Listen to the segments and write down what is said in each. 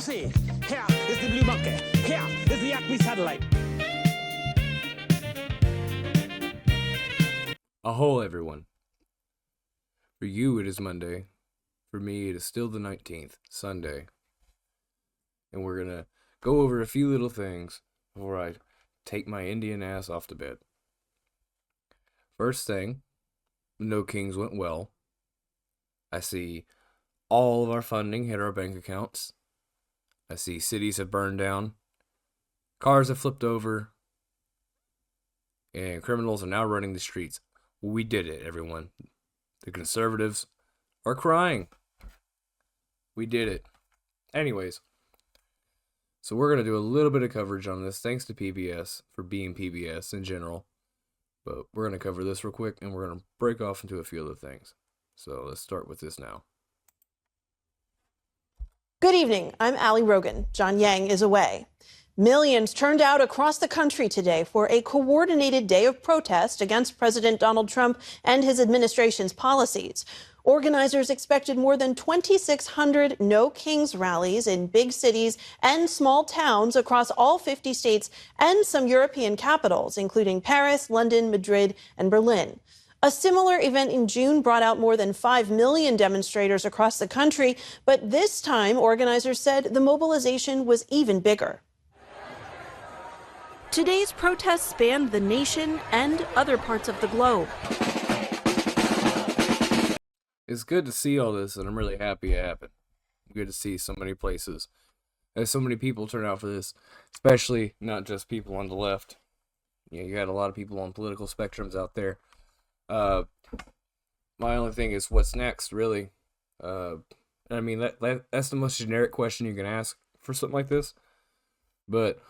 see, here is the blue monkey. Here is the Acme satellite. Aho, everyone. For you, it is Monday. For me, it is still the 19th, Sunday. And we're gonna go over a few little things before I take my Indian ass off to bed. First thing, no kings went well. I see all of our funding hit our bank accounts. I see cities have burned down. Cars have flipped over. And criminals are now running the streets. We did it, everyone. The conservatives are crying. We did it. Anyways, so we're going to do a little bit of coverage on this. Thanks to PBS for being PBS in general. But we're going to cover this real quick, and we're going to break off into a few other things. So let's start with this now. Good evening. I'm Allie Rogan. John Yang is away. Millions turned out across the country today for a coordinated day of protest against President Donald Trump and his administration's policies. Organizers expected more than 2,600 No Kings rallies in big cities and small towns across all 50 states and some European capitals, including Paris, London, Madrid, and Berlin. A similar event in June brought out more than 5 million demonstrators across the country, but this time organizers said the mobilization was even bigger. Today's protests spanned the nation and other parts of the globe. It's good to see all this, and I'm really happy it happened. Good to see so many places. There's so many people turn out for this, especially not just people on the left. You had a lot of people on political spectrums out there. My only thing is, what's next, really? I mean, that's the most generic question you can ask for something like this. But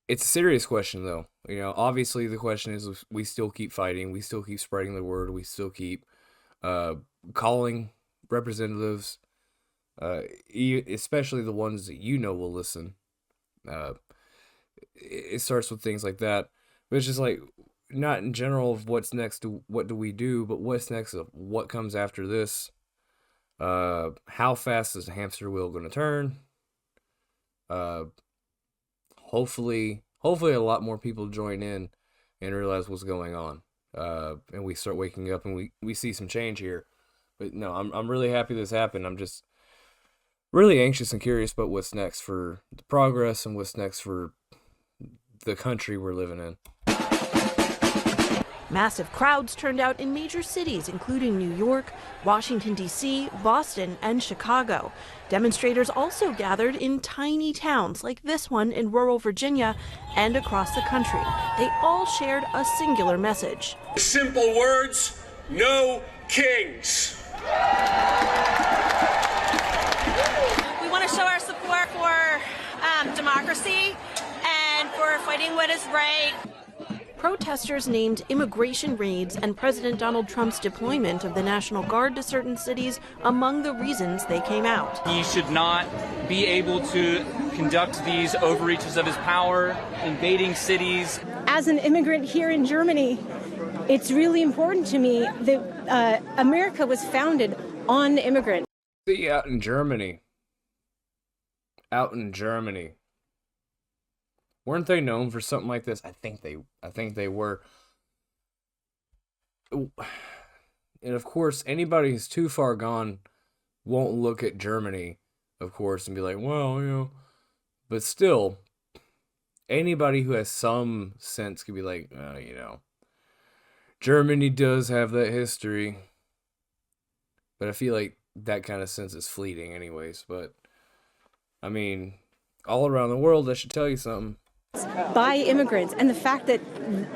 it's a serious question, though. You know, obviously the question is, we still keep fighting, we still keep spreading the word, we still keep calling representatives, especially the ones that you know will listen. It starts with things like that, but it's just like, not in general of what's next to what do we do, but what's next of what comes after this. How fast is the hamster wheel going to turn? Hopefully a lot more people join in and realize what's going on. And we start waking up and we see some change here. But no, I'm really happy this happened. I'm just really anxious and curious about what's next for the progress and what's next for the country we're living in. Massive crowds turned out in major cities, including New York, Washington, D.C., Boston, and Chicago. Demonstrators also gathered in tiny towns like this one in rural Virginia and across the country. They all shared a singular message. Simple words, no kings. We want to show our support for democracy and for fighting what is right. Protesters named immigration raids and President Donald Trump's deployment of the National Guard to certain cities among the reasons they came out. He should not be able to conduct these overreaches of his power, invading cities. As an immigrant here in Germany, it's really important to me that America was founded on immigrants. See, out in Germany. Weren't they known for something like this? I think they were. And of course, anybody who's too far gone won't look at Germany, of course, and be like, well, you know. But still, anybody who has some sense could be like, you know, Germany does have that history. But I feel like that kind of sense is fleeting anyways. But, I mean, all around the world, that should tell you something. By immigrants, and the fact that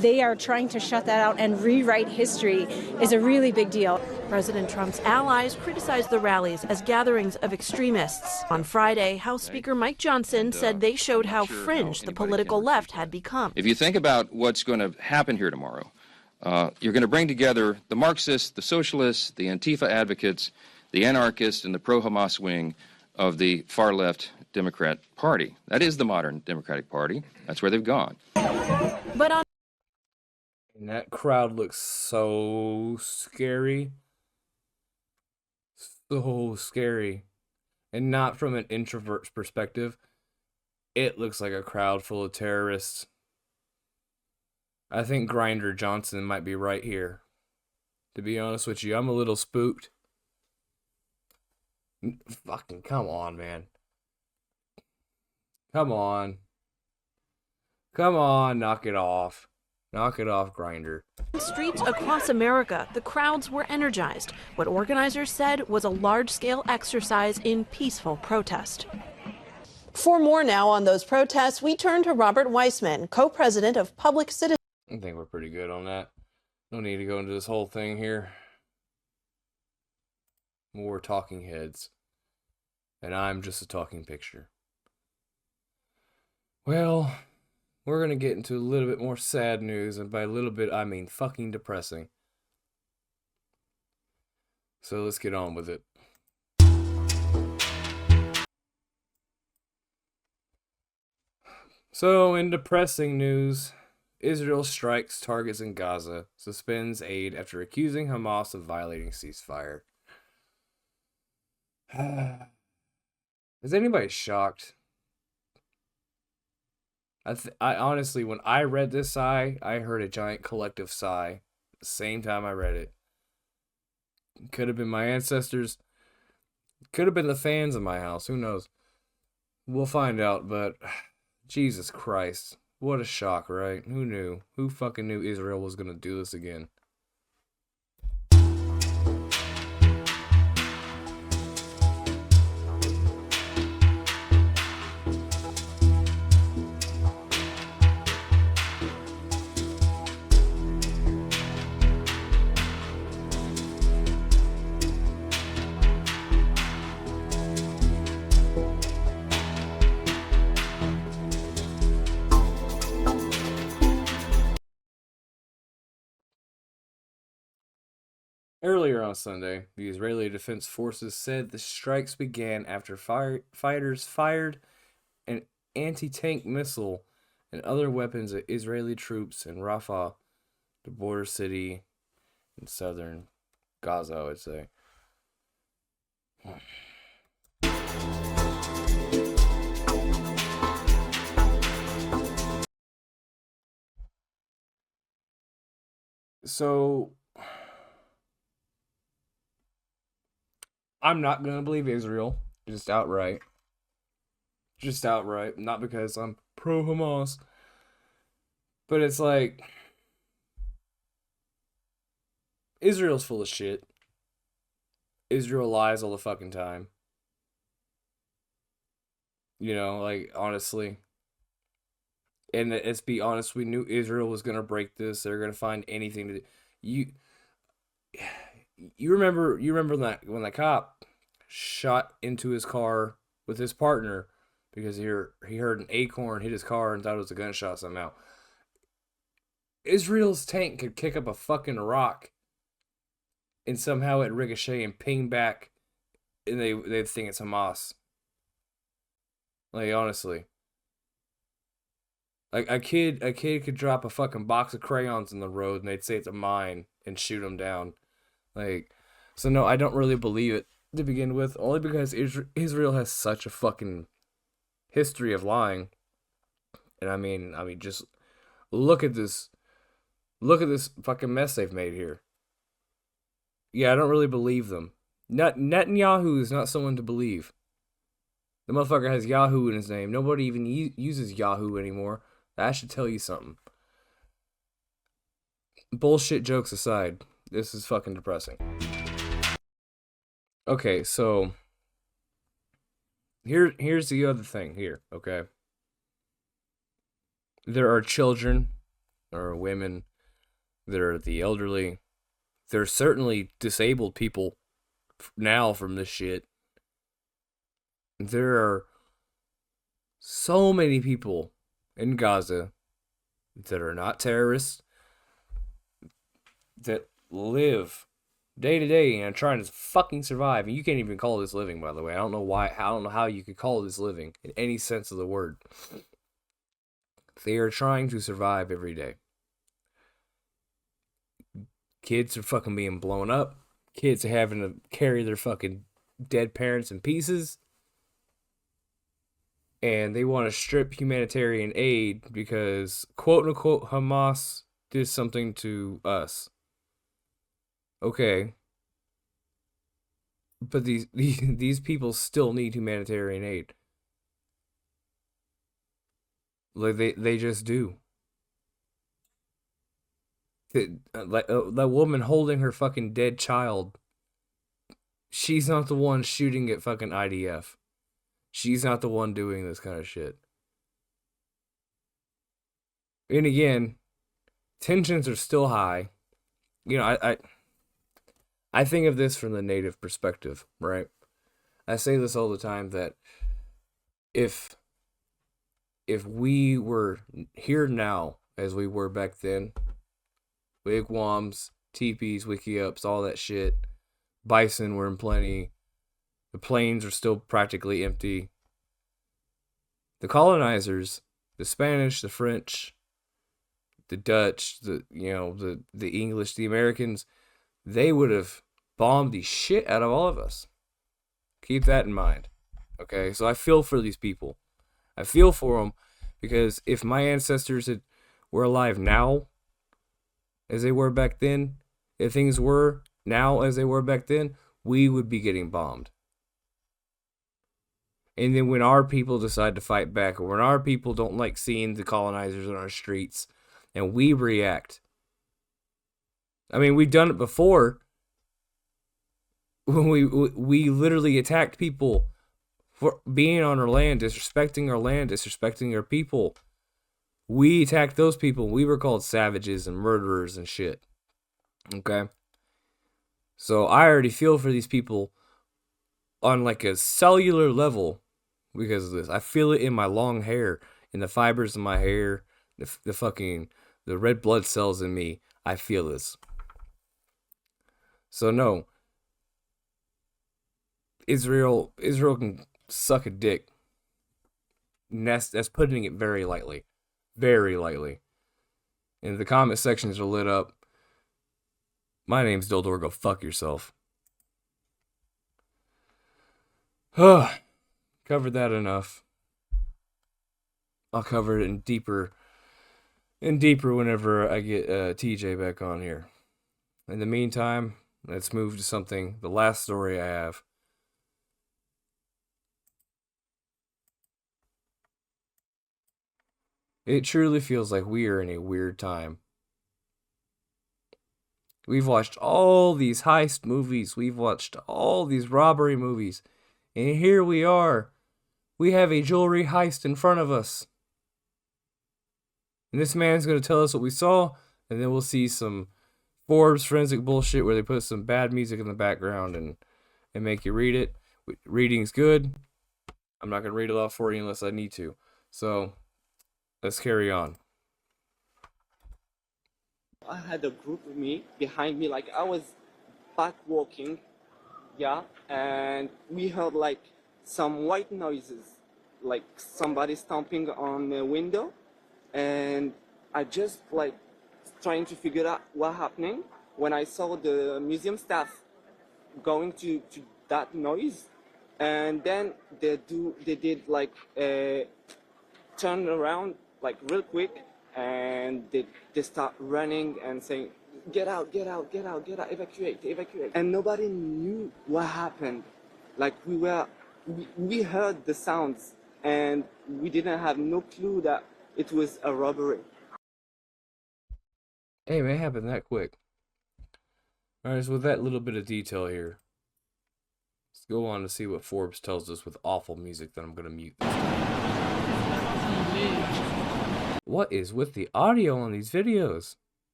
they are trying to shut that out and rewrite history is a really big deal. President Trump's allies criticized the rallies as gatherings of extremists. On Friday, House Speaker Mike Johnson said they showed how fringe the political left had become. If you think about what's going to happen here tomorrow, you're going to bring together the Marxists, the socialists, the Antifa advocates, the anarchists, and the pro-Hamas wing of the far-left Democrat Party. That is the modern Democratic Party. That's where they've gone. But on And that crowd looks so scary. So scary. And not from an introvert's perspective. It looks like a crowd full of terrorists. I think Grinder Johnson might be right here. To be honest with you, I'm a little spooked. Fucking come on, man. Come on. Come on, knock it off. Knock it off, Grinder. Streets across America, the crowds were energized. What organizers said was a large-scale exercise in peaceful protest. For more now on those protests, we turn to Robert Weissman, co-president of Public Citizen. I think we're pretty good on that. No need to go into this whole thing here. More talking heads. And I'm just a talking picture. Well, we're going to get into a little bit more sad news. And by a little bit, I mean fucking depressing. So let's get on with it. So, in depressing news, Israel strikes targets in Gaza, suspends aid after accusing Hamas of violating ceasefire. Is anybody shocked? I honestly, when I read this sigh, I heard a giant collective sigh. The same time I read it. Could have been my ancestors. Could have been the fans in my house. Who knows? We'll find out, but Jesus Christ. What a shock, right? Who knew? Who fucking knew Israel was gonna do this again? Earlier on Sunday, the Israeli Defense Forces said the strikes began after fighters fired an anti-tank missile and other weapons at Israeli troops in Rafah, the border city in southern Gaza, I would say. So I'm not going to believe Israel, just outright. Just outright. Not because I'm pro-Hamas. But it's like, Israel's full of shit. Israel lies all the fucking time. You know, like, honestly. And let's be honest, we knew Israel was going to break this. They're going to find anything to do. You remember when that cop shot into his car with his partner because he heard an acorn hit his car and thought it was a gunshot somehow. Israel's tank could kick up a fucking rock and somehow it ricochet and ping back and they think it's Hamas. Like, honestly. Like, a kid could drop a fucking box of crayons in the road and they'd say it's a mine and shoot him down. Like, so no, I don't really believe it to begin with, only because Israel has such a fucking history of lying. And I mean, just look at this fucking mess they've made here. Yeah, I don't really believe them. Netanyahu is not someone to believe. The motherfucker has Yahoo in his name. Nobody even uses Yahoo anymore. That should tell you something. Bullshit jokes aside, this is fucking depressing. Okay, so here's the other thing here, okay? There are children, there are women, there are the elderly. There's certainly disabled people now from this shit. There are so many people in Gaza that are not terrorists, that live day to day and trying to fucking survive. And you can't even call this living, by the way. I don't know how you could call this living in any sense of the word. They are trying to survive every day. Kids are fucking being blown up. Kids are having to carry their fucking dead parents in pieces. and they want to strip humanitarian aid because, quote unquote, Hamas did something to us. Okay. But these people still need humanitarian aid. Like they just do. That woman holding her fucking dead child. She's not the one shooting at fucking IDF. She's not the one doing this kind of shit. And again, tensions are still high. You know, I think of this from the native perspective, right? I say this all the time that if we were here now as we were back then, wigwams, teepees, wiki-ups, all that shit, bison were in plenty, the plains are still practically empty. The colonizers, the Spanish, the French, the Dutch, the English, the Americans, they would have bombed the shit out of all of us. Keep that in mind. Okay, so I feel for these people. I feel for them because if my ancestors were alive now as they were back then, if things were now as they were back then, we would be getting bombed. And then when our people decide to fight back, or when our people don't like seeing the colonizers on our streets, and we react. I mean, we've done it before. When we literally attacked people for being on our land, disrespecting our people. We attacked those people. We were called savages and murderers and shit. Okay? So I already feel for these people on like a cellular level because of this. I feel it in my long hair, in the fibers of my hair, the red blood cells in me. I feel this. So no. Israel can suck a dick. And that's putting it very lightly. Very lightly. And the comment sections are lit up. My name's Dildor, go fuck yourself. Covered that enough. I'll cover it in deeper whenever I get TJ back on here. In the meantime, let's move to the last story I have. It truly feels like we are in a weird time. We've watched all these heist movies. We've watched all these robbery movies. And here we are. We have a jewelry heist in front of us. And this man's going to tell us what we saw. And then we'll see some Forbes forensic bullshit where they put some bad music in the background and make you read it. Reading's good. I'm not going to read it off for you unless I need to. So let's carry on. I had a group with me behind me, like I was back walking, yeah, and we heard like some white noises, like somebody stomping on the window, and I just like trying to figure out what happening when I saw the museum staff going to that noise, and then they did like turn around like real quick, and they start running and saying, get out, evacuate. And nobody knew what happened. Like we heard the sounds and we didn't have no clue that it was a robbery. Hey, man, it happened that quick. Alright, so with that little bit of detail here, let's go on to see what Forbes tells us with awful music that I'm going to mute this time. What is with the audio on these videos?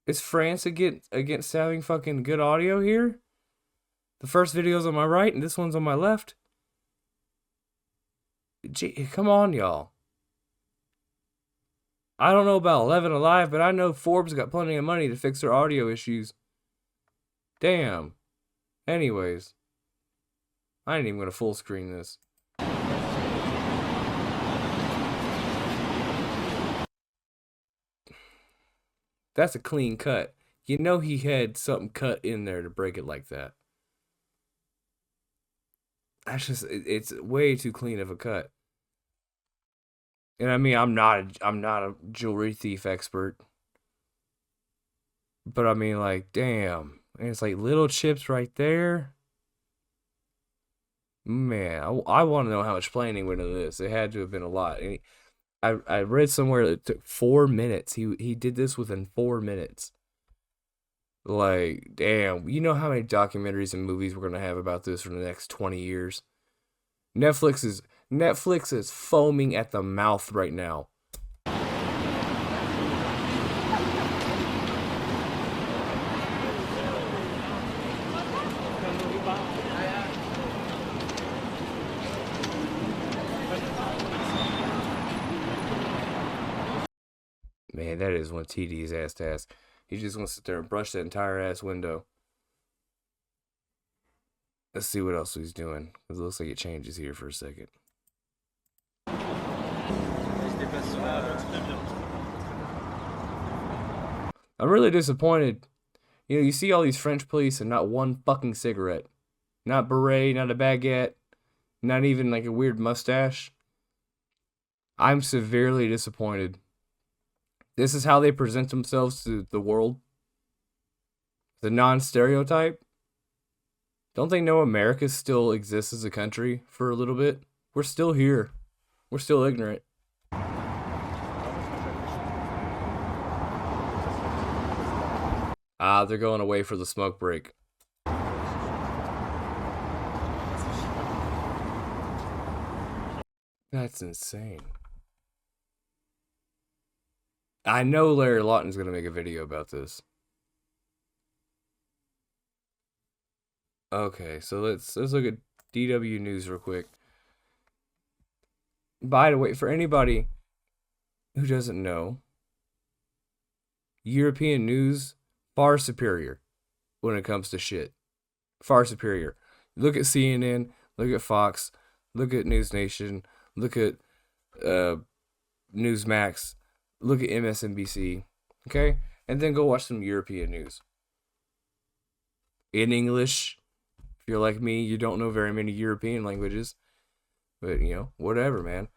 Is France against having fucking good audio here? The first video's on my right and this one's on my left? Gee, come on, y'all. I don't know about 11 Alive, but I know Forbes got plenty of money to fix their audio issues. Damn. Anyways. I ain't even gonna full screen this. That's a clean cut. You know he had something cut in there to break it like that. That's just, it's way too clean of a cut. And I mean, I'm not a jewelry thief expert. But I mean, like, damn. And it's like little chips right there. Man, I want to know how much planning went into this. It had to have been a lot. And I read somewhere that it took 4 minutes. He did this within 4 minutes. Like, damn. You know how many documentaries and movies we're going to have about this for the next 20 years? Netflix is foaming at the mouth right now. Man, that is one tedious ass task. He's just gonna sit there and brush that entire ass window. Let's see what else he's doing. It looks like it changes here for a second. I'm really disappointed. You know, you see all these French police and not one fucking cigarette. Not beret, not a baguette, not even like a weird mustache. I'm severely disappointed. This is how they present themselves to the world? The non-stereotype? Don't they know America still exists as a country for a little bit? We're still here. We're still ignorant. Ah, they're going away for the smoke break. That's insane. I know Larry Lawton's going to make a video about this. Okay, so let's look at DW News real quick. By the way, for anybody who doesn't know, European news, far superior when it comes to shit. Far superior. Look at CNN, look at Fox, look at News Nation, look at Newsmax, look at MSNBC, okay? And then go watch some European news. In English. If you're like me, you don't know very many European languages. But, you know, whatever, man.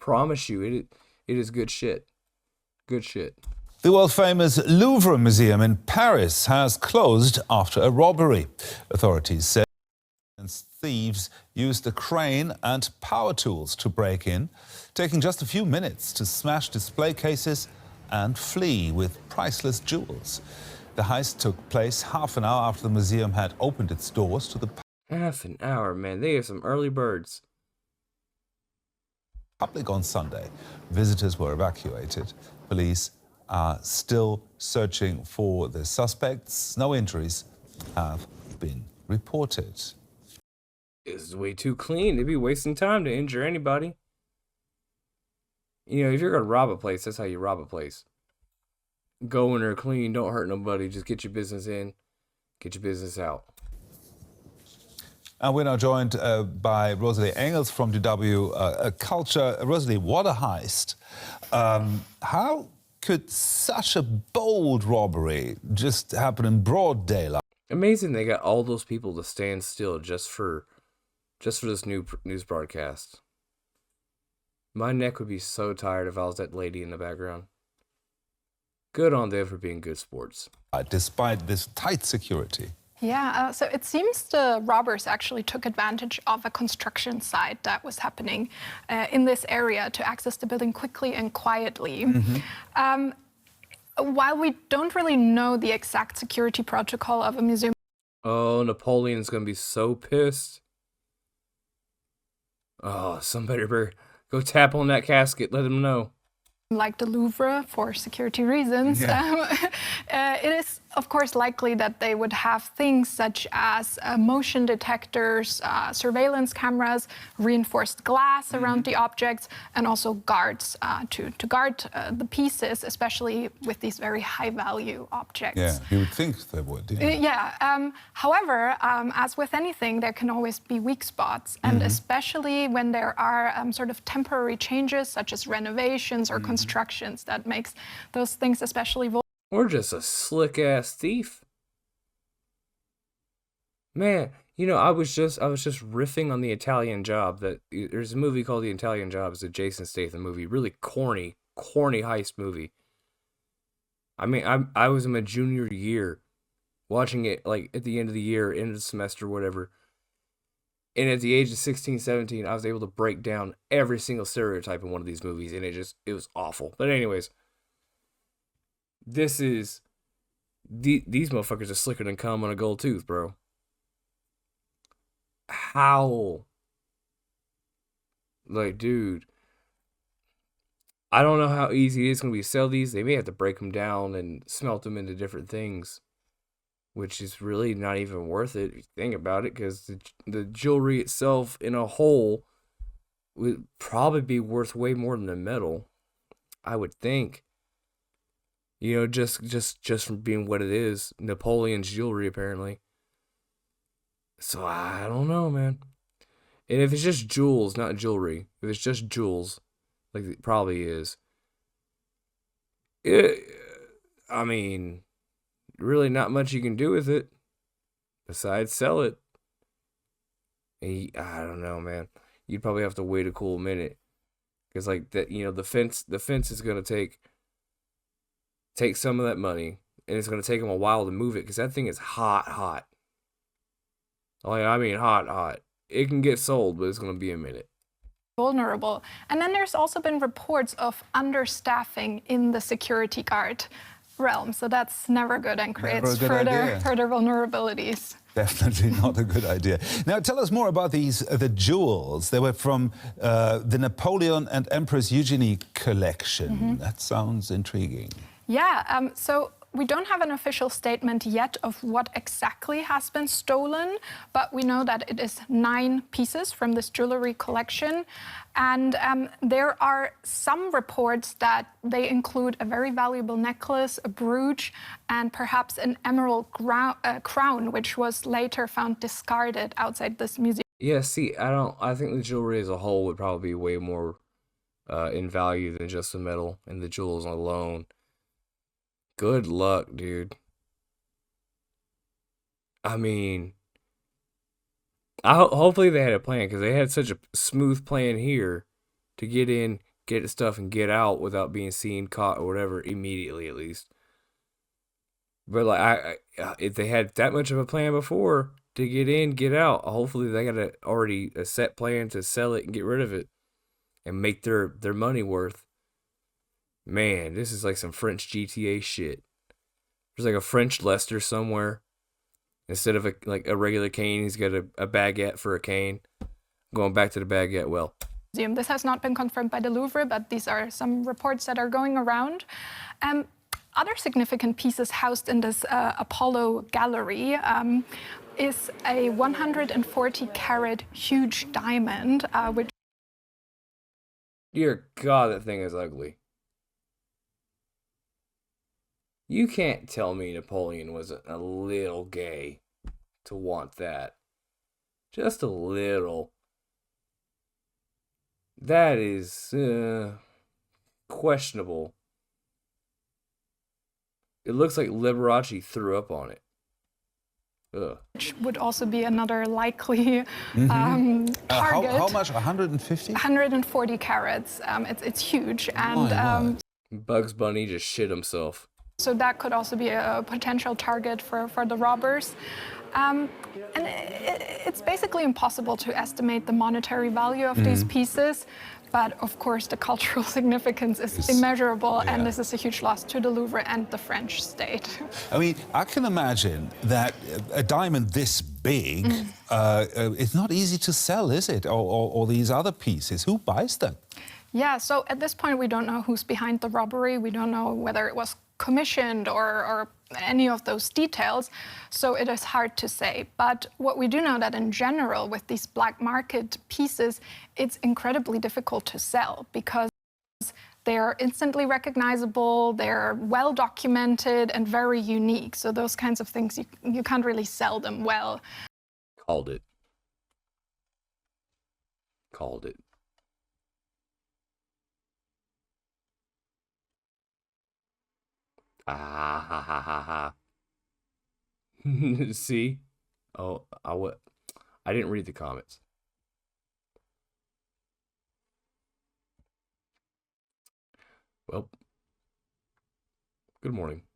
Promise you, it is good shit. Good shit. The world-famous Louvre Museum in Paris has closed after a robbery. Authorities said thieves used a crane and power tools to break in, taking just a few minutes to smash display cases and flee with priceless jewels. The heist took place half an hour after the museum had opened its doors to the half an hour, man. They are some early birds. Public on Sunday. Visitors were evacuated. Police are still searching for the suspects. No injuries have been reported. This is way too clean. They'd be wasting time to injure anybody. You know, if you're going to rob a place, that's how you rob a place. Go in there clean, don't hurt nobody. Just get your business in, get your business out. And we're now joined by Rosalie Engels from DW Culture. Rosalie, what a heist. How could such a bold robbery just happen in broad daylight? Amazing they got all those people to stand still just for this new news broadcast. My neck would be so tired if I was that lady in the background. Good on them for being good sports. Despite this tight security. Yeah, so it seems the robbers actually took advantage of a construction site that was happening in this area to access the building quickly and quietly. Mm-hmm. While we don't really know the exact security protocol of a museum. Oh, Napoleon's going to be so pissed. Oh, somebody better go tap on that casket, let him know. Like the Louvre, for security reasons, it is, of course, likely that they would have things such as motion detectors, surveillance cameras, reinforced glass around the objects, and also guards to guard the pieces, especially with these very high-value objects. Yeah, you would think they would, yeah. However, as with anything, there can always be weak spots, and especially when there are sort of temporary changes, such as renovations or constructions, that makes those things especially vulnerable. Or just a slick-ass thief. Man, You know, I was just riffing on the Italian Job. That there's a movie called The Italian Job. It's a Jason Statham movie. Really corny heist movie. I mean, I was in my junior year watching it like at the end of the year, end of the semester, whatever. And at the age of 16, 17, I was able to break down every single stereotype in one of these movies, and it was awful. But anyways, these motherfuckers are slicker than cum on a gold tooth, bro. How? Like, dude, I don't know how easy it is going to be to sell these. They may have to break them down and smelt them into different things, which is really not even worth it if you think about it, because the jewelry itself in a whole would probably be worth way more than the metal, I would think. You know, just from being what it is, Napoleon's jewelry apparently. So I don't know, man. And if it's just jewels, not jewelry, if it's just jewels, like it probably is, I mean, really not much you can do with it besides sell it. And I don't know, man. You'd probably have to wait a cool minute, because like that, you know, the fence is gonna take some of that money, and it's gonna take them a while to move it, because that thing is hot. Oh yeah, I mean hot. It can get sold, but it's gonna be a minute. Vulnerable. And then there's also been reports of understaffing in the security guard realm. So that's never good and creates further vulnerabilities. Definitely not a good idea. Now, tell us more about the jewels. They were from the Napoleon and Empress Eugenie collection. That sounds intriguing. Yeah, so we don't have an official statement yet of what exactly has been stolen, but we know that it is 9 pieces from this jewelry collection. And there are some reports that they include a very valuable necklace, a brooch, and perhaps an emerald crown, which was later found discarded outside this museum. Yeah, see, I think the jewelry as a whole would probably be way more in value than just the metal and the jewels alone. Good luck, dude. I mean, hopefully they had a plan, because they had such a smooth plan here to get in, get the stuff, and get out without being seen, caught, or whatever, immediately at least. But like, if they had that much of a plan before to get in, get out, hopefully they got already a set plan to sell it and get rid of it and make their money worth. Man, this is like some French GTA shit. There's like a French Lester somewhere. Instead of a regular cane, he's got a baguette for a cane. Going back to the baguette well. This has not been confirmed by the Louvre, but these are some reports that are going around. Other significant pieces housed in this Apollo gallery is a 140-carat huge diamond, which... Dear God, that thing is ugly. You can't tell me Napoleon wasn't a little gay to want that. Just a little. That is questionable. It looks like Liberace threw up on it. Ugh. Which would also be another likely target. How much? 150? 140 carats. It's huge. And Bugs Bunny just shit himself. So that could also be a potential target for the robbers. And it's basically impossible to estimate the monetary value of these pieces. But of course, the cultural significance is immeasurable, and this is a huge loss to the Louvre and the French state. I mean, I can imagine that a diamond this big, it's not easy to sell, is it? Or these other pieces, who buys them? Yeah, so at this point, we don't know who's behind the robbery. We don't know whether it was commissioned or any of those details, so it is hard to say. But what we do know that in general with these black market pieces, it's incredibly difficult to sell because they're instantly recognizable, they're well documented and very unique. So those kinds of things, you can't really sell them well. Called it. Called it. Ah, ha, ha, ha, ha. See? Oh, I didn't read the comments. Well, good morning.